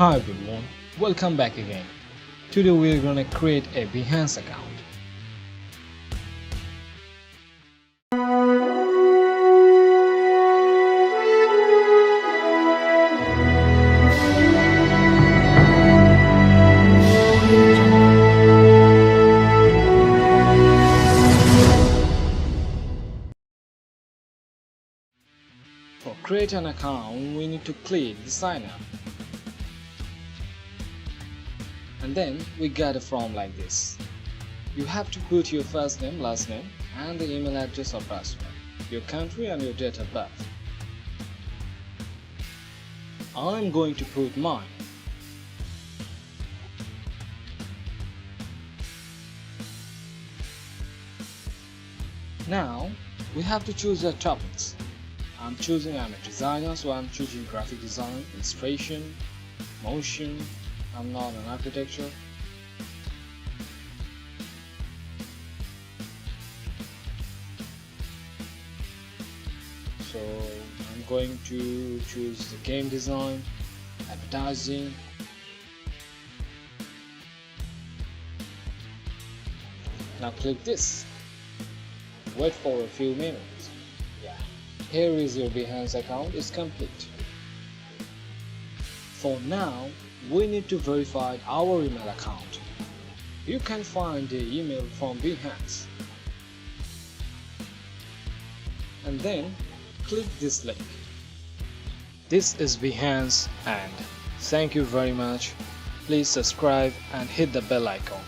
Hi everyone, welcome back again. Today we are gonna create a Behance account. For create an account, we need to click the sign up. And then we get a form like this. You have to put your first name, last name, and the email address or password, your country and your date of birth. I'm going to put mine. Now we have to choose our topics. I'm a designer, so I'm choosing graphic design, illustration, motion. I'm not an architecture. So I'm going to choose the game design, advertising. Now click this. Wait for a few minutes. Yeah, here is your Behance account is complete. For now, we need to verify our email account. You can find the email from Behance. And then click this link. This is Behance and thank you very much. Please subscribe and hit the bell icon.